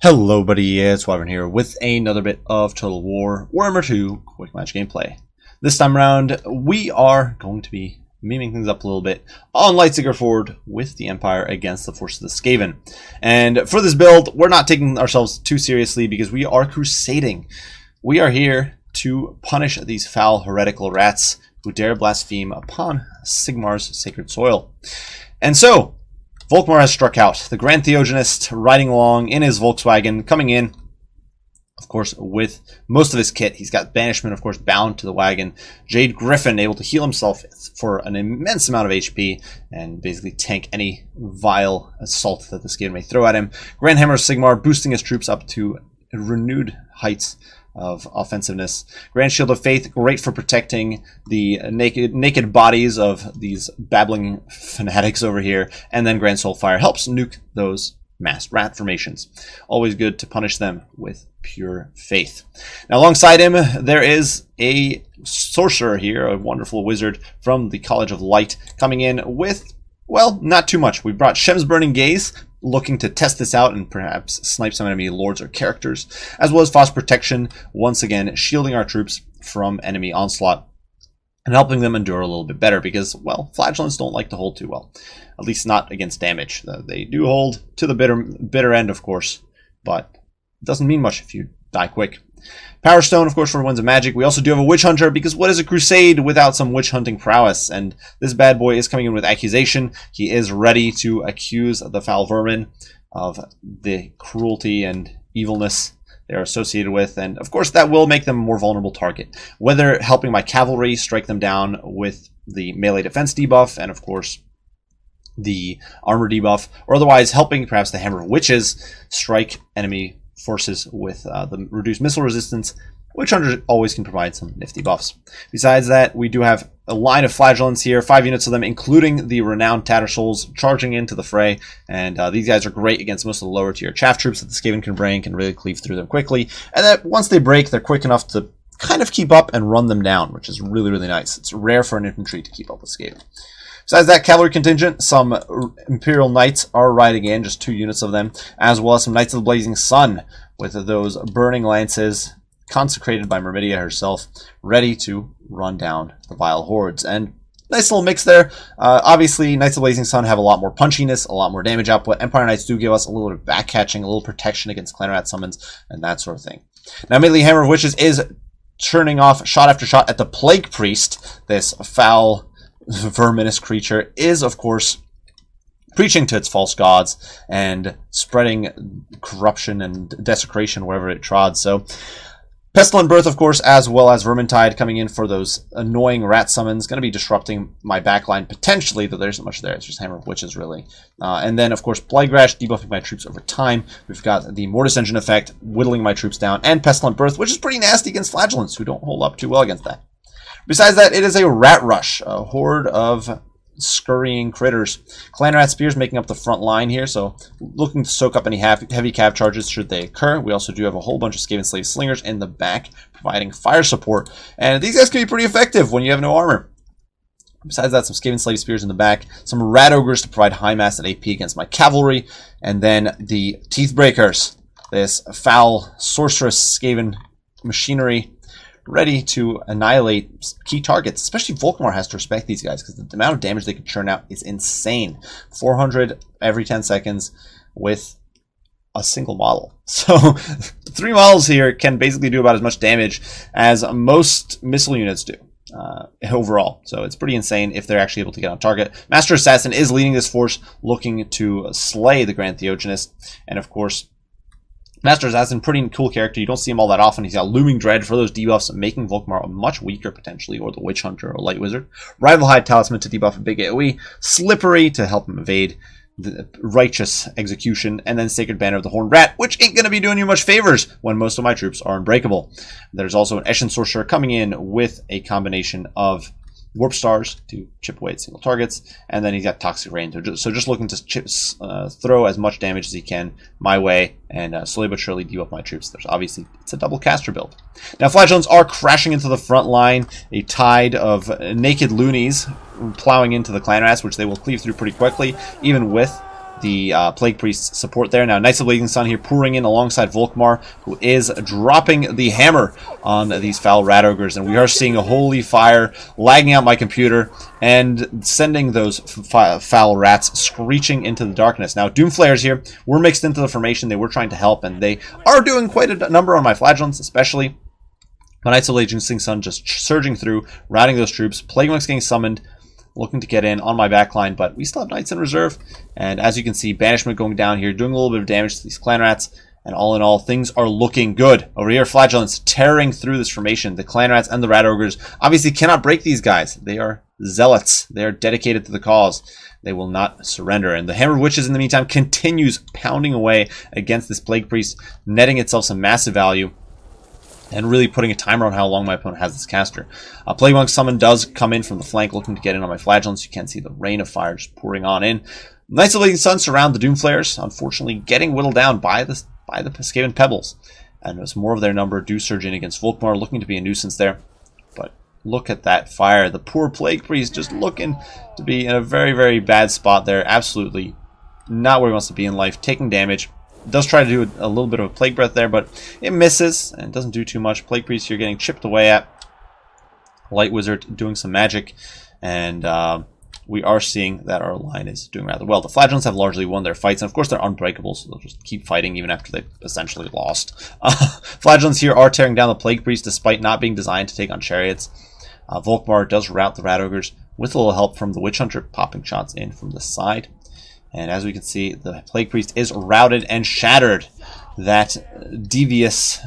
Hello buddy, it's Wyvern here with another bit of Total War Warhammer 2 quick match gameplay. This time around we are going to be memeing things up a little bit on Lightseeker Ford with the Empire against the forces of the Skaven. And for this build, we're not taking ourselves too seriously because we are crusading. We are here to punish these foul heretical rats who dare blaspheme upon Sigmar's sacred soil. And so Volkmar has struck out, the Grand Theogenist riding along in his Volkswagen, coming in, of course, with most of his kit. He's got Banishment, of course, bound to the wagon. Jade Griffin able to heal himself for an immense amount of HP and basically tank any vile assault that the Skaven may throw at him. Grand Hammer Sigmar boosting his troops up to renewed heights of offensiveness. Grand Shield of Faith, great for protecting the naked bodies of these babbling fanatics over here. And then Grand Soulfire helps nuke those massed rat formations. Always good to punish them with pure faith. Now alongside him there is a sorcerer here, a wonderful wizard from the College of Light, coming in with, well, not too much. We brought Shem's Burning Gaze, looking to test this out and perhaps snipe some enemy lords or characters, as well as Frost Protection, once again shielding our troops from enemy onslaught and helping them endure a little bit better because, well, flagellants don't like to hold too well, at least not against damage. They do hold to the bitter end, of course, but it doesn't mean much if you die quick. Power Stone, of course, for Winds of Magic. We also do have a Witch Hunter, because what is a crusade without some witch hunting prowess? And this bad boy is coming in with accusation. He is ready to accuse the foul vermin of the cruelty and evilness they're associated with. And of course, that will make them a more vulnerable target. Whether helping my cavalry strike them down with the melee defense debuff, and of course, the armor debuff, or otherwise helping perhaps the Hammer of Witches strike enemy forces with the reduced missile resistance, Witch Hunter always can provide some nifty buffs. Besides that, we do have a line of flagellants here, 5 units of them, including the renowned Tattersouls, charging into the fray. And these guys are great against most of the lower tier chaff troops that the Skaven can bring, can really cleave through them quickly. And that once they break, they're quick enough to kind of keep up and run them down, which is really, really nice. It's rare for an infantry to keep up with Skaven. Besides that cavalry contingent, some Imperial Knights are riding in, just 2 units of them, as well as some Knights of the Blazing Sun with those burning lances consecrated by Myrmidia herself, ready to run down the vile hordes. And nice little mix there. Obviously, Knights of the Blazing Sun have a lot more punchiness, a lot more damage output. Empire Knights do give us a little bit of back catching, a little protection against clan rat summons, and that sort of thing. Now, immediately, Hammer of Witches is churning off shot after shot at the Plague Priest, this foul verminous creature is, of course, preaching to its false gods and spreading corruption and desecration wherever it trods. So Pestilent Birth, of course, as well as Vermintide coming in for those annoying rat summons, going to be disrupting my backline potentially, though there isn't much there. It's just Hammer of Witches, really. And then, of course, Plague Rash debuffing my troops over time. We've got the Mortis Engine effect, whittling my troops down, and Pestilent Birth, which is pretty nasty against flagellants, who don't hold up too well against that. Besides that, it is a rat rush, a horde of scurrying critters. Clan rat spears making up the front line here, so looking to soak up any heavy cav charges should they occur. We also do have a whole bunch of Skaven slave slingers in the back, providing fire support, and these guys can be pretty effective when you have no armor. Besides that, some Skaven slave spears in the back, some rat ogres to provide high mass and AP against my cavalry, and then the teeth breakers, this foul sorceress Skaven machinery, ready to annihilate key targets. Especially Volkmar has to respect these guys because the amount of damage they can churn out is insane. 400 every 10 seconds with a single model. So 3 models here can basically do about as much damage as most missile units do overall. So it's pretty insane if they're actually able to get on target. Master Assassin is leading this force, looking to slay the Grand Theogenist. And of course, Master Assassin, pretty cool character. You don't see him all that often. He's got Looming Dread for those debuffs, making Volkmar much weaker potentially, or the Witch Hunter or Light Wizard. Rival Hide Talisman to debuff a big AoE. Slippery to help him evade. The Righteous Execution. And then Sacred Banner of the Horned Rat, which ain't going to be doing you much favors when most of my troops are unbreakable. There's also an Eshin Sorcerer coming in with a combination of Warp Stars to chip away at single targets, and then he's got Toxic Rain. So just looking to throw as much damage as he can my way, and slowly but surely debuff my troops. There's obviously, it's a double caster build. Now flagellants are crashing into the front line, a tide of naked loonies plowing into the clan rats, which they will cleave through pretty quickly, even with the Plague Priest support there. Now, Knights of Blazing Sun here pouring in alongside Volkmar, who is dropping the hammer on these foul Rat Ogres. And we are seeing a holy fire lagging out my computer and sending those foul rats screeching into the darkness. Now, Doomflayers here were mixed into the formation. They were trying to help, and they are doing quite a number on my Flagellants, especially. The Knights of Blazing Sun just surging through, routing those troops. Plague Monks getting summoned, looking to get in on my backline, but we still have Knights in reserve. And as you can see, Banishment going down here, doing a little bit of damage to these Clan Rats. And all in all, things are looking good. Over here, Flagellants tearing through this formation. The Clan Rats and the Rat Ogres obviously cannot break these guys. They are zealots. They are dedicated to the cause. They will not surrender. And the Hammer of Witches, in the meantime, continues pounding away against this Plague Priest, netting itself some massive value, and really putting a timer on how long my opponent has this caster. Plague Monk Summon does come in from the flank, looking to get in on my Flagellants. You can see the rain of fire just pouring on in. Knights of Blazing Sun surround the Doomflayers, unfortunately getting whittled down by the Skaven Pebbles. And as more of their number do surge in against Volkmar, looking to be a nuisance there. But look at that fire. The poor Plague Priest just looking to be in a very, very bad spot there. Absolutely not where he wants to be in life, taking damage. Does try to do a little bit of a Plague Breath there, but it misses and doesn't do too much. Plague Priest here getting chipped away at. Light Wizard doing some magic, and we are seeing that our line is doing rather well. The Flagellants have largely won their fights, and of course they're unbreakable, so they'll just keep fighting even after they've essentially lost. Flagellants here are tearing down the Plague Priest despite not being designed to take on chariots. Volkmar does rout the Rat Ogres with a little help from the Witch Hunter, popping shots in from the side. And as we can see, the Plague Priest is routed and shattered. That devious,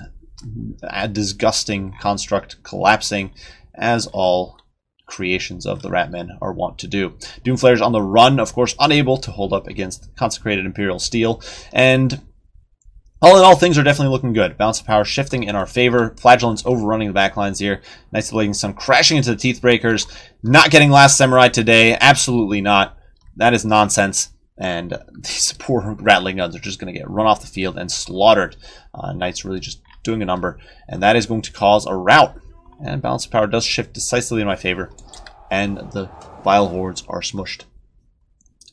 disgusting construct collapsing, as all creations of the Ratmen are wont to do. Doomflayers on the run, of course, unable to hold up against Consecrated Imperial Steel. And all in all, things are definitely looking good. Balance of power shifting in our favor. Flagellants overrunning the backlines here. Knights of the Blazing Sun crashing into the Teethbreakers. Not getting Last Samurai today. Absolutely not. That is nonsense. And these poor Rattling Guns are just going to get run off the field and slaughtered. Knights really just doing a number. And that is going to cause a rout. And Balance of Power does shift decisively in my favor. And the Vile Hordes are smushed.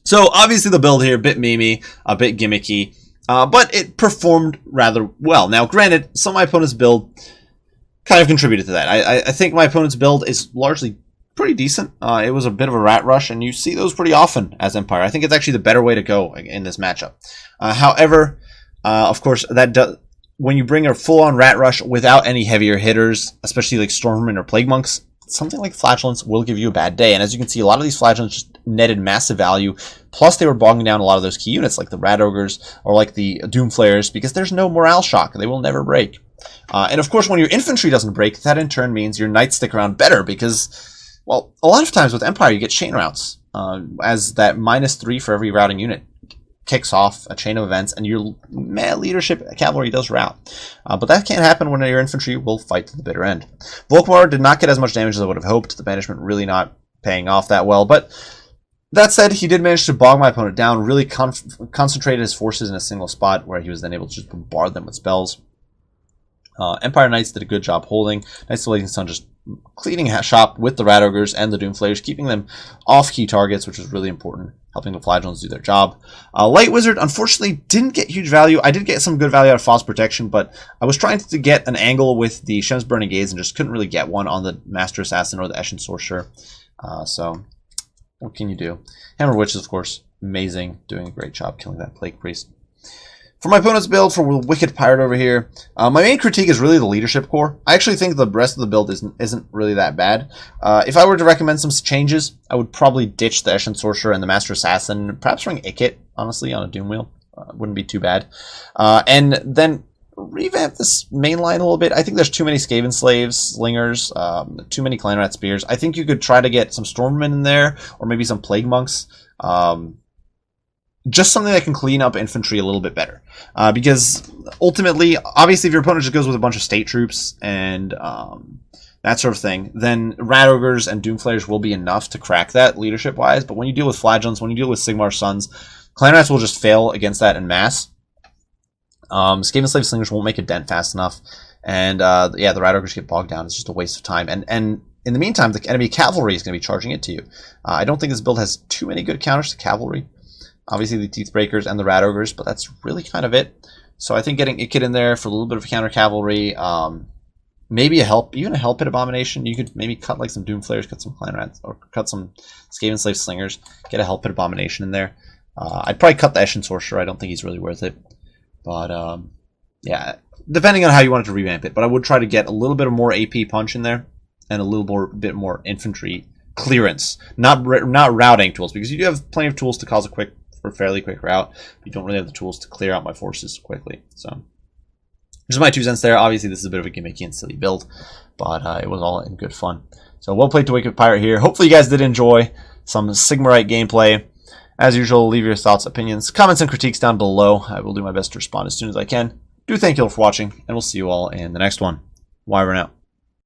So obviously the build here, a bit memey, a bit gimmicky. But it performed rather well. Now granted, some of my opponent's build kind of contributed to that. I think my opponent's build is largely pretty decent. It was a bit of a rat rush, and you see those pretty often as Empire. I think it's actually the better way to go in this matchup. However, of course, when you bring a full-on rat rush without any heavier hitters, especially like Stormmen or Plague Monks, something like Flagellants will give you a bad day. And as you can see, a lot of these Flagellants just netted massive value. Plus, they were bogging down a lot of those key units, like the Rat Ogres or like the Doomflayers, because there's no morale shock. They will never break. And of course, when your infantry doesn't break, that in turn means your knights stick around better because, well, a lot of times with Empire, you get chain routes, as that -3 for every routing unit kicks off a chain of events, and your leadership cavalry does rout. But that can't happen when your infantry will fight to the bitter end. Volkmar did not get as much damage as I would have hoped. The banishment really not paying off that well. But that said, he did manage to bog my opponent down, really concentrated his forces in a single spot where he was then able to just bombard them with spells. Empire Knights did a good job holding. Knights of the Blazing Sun just cleaning shop with the Rat Ogres and the Doomflayers, keeping them off key targets, which was really important, helping the Flagellants do their job. Light Wizard, unfortunately, didn't get huge value. I did get some good value out of False Protection, but I was trying to get an angle with the Shem's Burning Gaze and just couldn't really get one on the Master Assassin or the Eshin Sorcerer. So, what can you do? Hammer Witch is, of course, amazing, doing a great job killing that Plague Priest. For my opponent's build, for Wicked Pirate over here, my main critique is really the leadership core. I actually think the rest of the build isn't really that bad. If I were to recommend some changes, I would probably ditch the Eshin Sorcerer and the Master Assassin, perhaps bring Ikit, honestly, on a Doom Wheel. Wouldn't be too bad. And then revamp this main line a little bit. I think there's too many Skaven Slaves, Slingers, too many Clan Rat Spears. I think you could try to get some Stormmen in there, or maybe some Plague Monks. Just something that can clean up infantry a little bit better. Because ultimately, obviously, if your opponent just goes with a bunch of state troops and that sort of thing, then Rat Ogres and Doomflayers will be enough to crack that leadership-wise. But when you deal with Flagellants, when you deal with Sigmar's Sons, Clan Rats will just fail against that en masse. Skaven Slave Slingers won't make a dent fast enough. And yeah, the Rat Ogres get bogged down. It's just a waste of time. And in the meantime, the enemy cavalry is going to be charging it to you. I don't think this build has too many good counters to cavalry. Obviously the Teeth Breakers and the Rat Ogres, but that's really kind of it. So I think getting Ikit in there for a little bit of counter cavalry, maybe even a Hell Pit Abomination. You could maybe cut like some Doom Flayers, cut some Clan Rats, or cut some Skaven Slave Slingers, get a Hell Pit Abomination in there. I'd probably cut the Eshin Sorcerer. I don't think he's really worth it. But yeah, depending on how you wanted to revamp it. But I would try to get a little bit of more AP punch in there and a little bit more infantry clearance. Not routing tools, because you do have plenty of tools to cause a fairly quick route. But you don't really have the tools to clear out my forces quickly. So just my 2 cents there. Obviously, this is a bit of a gimmicky and silly build, but it was all in good fun. So well played to Wicked Pirate here. Hopefully you guys did enjoy some Sigmarite gameplay. As usual, leave your thoughts, opinions, comments, and critiques down below. I will do my best to respond as soon as I can. Do thank you all for watching, and we'll see you all in the next one. Wyvern out.